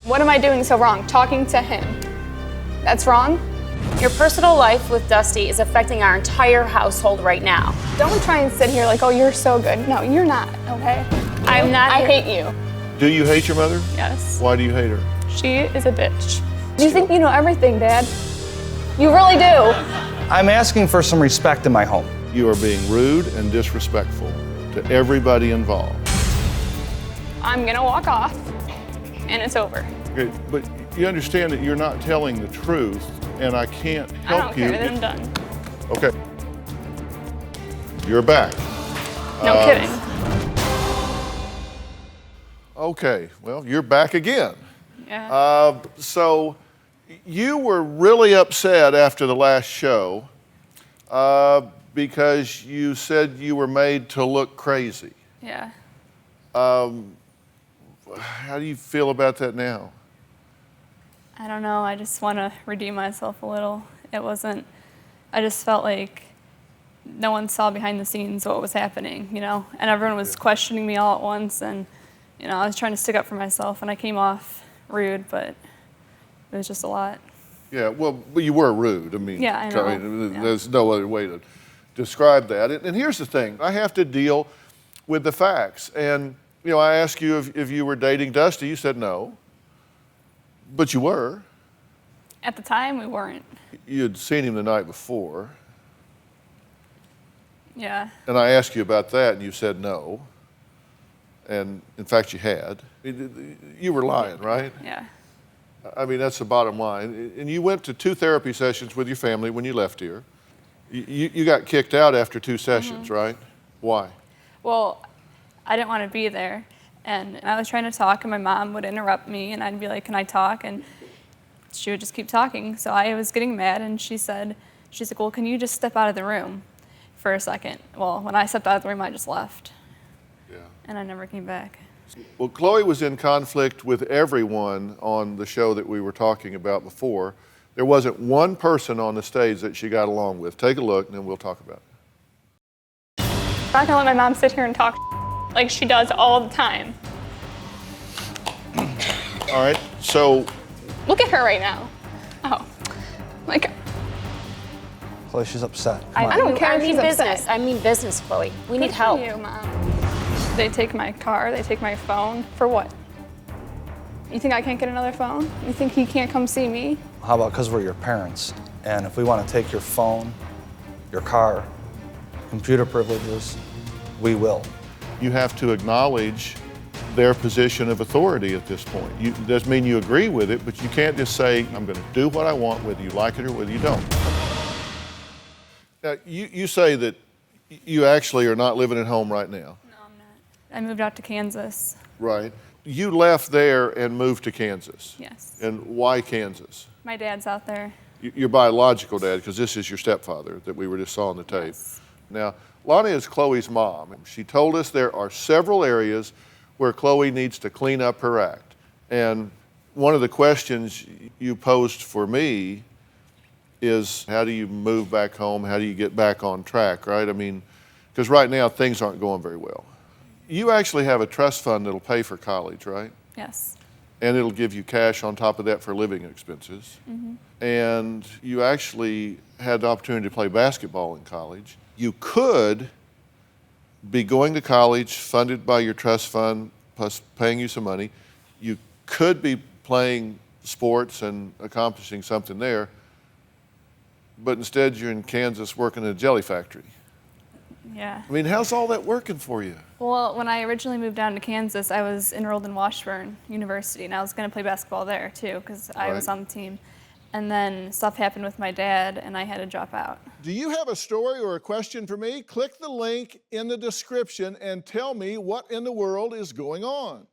What am I doing so wrong? Talking to him. That's wrong? Your personal life with Dusty is affecting our entire household right now. Don't try and sit here like, oh, you're so good. No, you're not, okay? I'm not. I hate you. Do you hate your mother? Yes. Why do you hate her? She is a bitch. You think you know everything, Dad? You really do. I'm asking for some respect in my home. You are being rude and disrespectful to everybody involved. I'm gonna walk off, and it's over. Okay, but you understand that you're not telling the truth, and I can't help you. I don't care, then I'm done. Okay. You're back. No kidding. Okay, well, you're back again. Yeah. So you were really upset after the last show because you said you were made to look crazy. Yeah. How do you feel about that now? I don't know, I just want to redeem myself a little. I just felt like no one saw behind the scenes what was happening, you know? And everyone was questioning me all at once, and, you know, I was trying to stick up for myself, and I came off rude, but it was just a lot. Yeah, well, you were rude. I mean, Yeah, I know. There's no other way to describe that. And here's the thing, I have to deal with the facts. And, you know, I asked you if you were dating Dusty, you said no. But you were. At the time, we weren't. You had seen him the night before. Yeah. And I asked you about that, and you said no. And, in fact, you had. You were lying, right? Yeah. I mean, that's the bottom line. And you went to 2 therapy sessions with your family when you left here. You got kicked out after 2 sessions, right? Why? Well, I didn't want to be there, and I was trying to talk, and my mom would interrupt me, and I'd be like, can I talk? And she would just keep talking. So I was getting mad, and she's like, well, can you just step out of the room for a second? Well, when I stepped out of the room, I just left. Yeah. And I never came back. Well, Chloe was in conflict with everyone on the show that we were talking about before. There wasn't one person on the stage that she got along with. Take a look, and then we'll talk about it. I'm not gonna let my mom sit here and talk like she does all the time. All right, so. Look at her right now. Oh, like. Chloe, she's upset. I don't care if I mean she's business. upset. I mean business, Chloe. We need Good for help. you, Mom. They take my car, they take my phone. For what? You think I can't get another phone? You think he can't come see me? How about because we're your parents? And if we want to take your phone, your car, computer privileges, we will. You have to acknowledge their position of authority at this point. It doesn't mean you agree with it, but you can't just say, I'm going to do what I want, whether you like it or whether you don't. Now, you say that you actually are not living at home right now. No, I'm not. I moved out to Kansas. Right. You left there and moved to Kansas. Yes. And why Kansas? My dad's out there. Your biological dad, because this is your stepfather that we were just saw on the tape. Yes. Now, Lonnie is Chloe's mom. She told us there are several areas where Chloe needs to clean up her act. And one of the questions you posed for me is, how do you move back home? How do you get back on track, right? I mean, because right now things aren't going very well. You actually have a trust fund that'll pay for college, right? Yes. And it'll give you cash on top of that for living expenses. Mm-hmm. And you actually had the opportunity to play basketball in college. You could be going to college funded by your trust fund plus paying you some money. You could be playing sports and accomplishing something there, but instead you're in Kansas working in a jelly factory. Yeah. I mean, how's all that working for you? Well, when I originally moved down to Kansas, I was enrolled in Washburn University, and I was going to play basketball there too, because I was on the team. And then stuff happened with my dad, and I had to drop out. Do you have a story or a question for me? Click the link in the description and tell me what in the world is going on.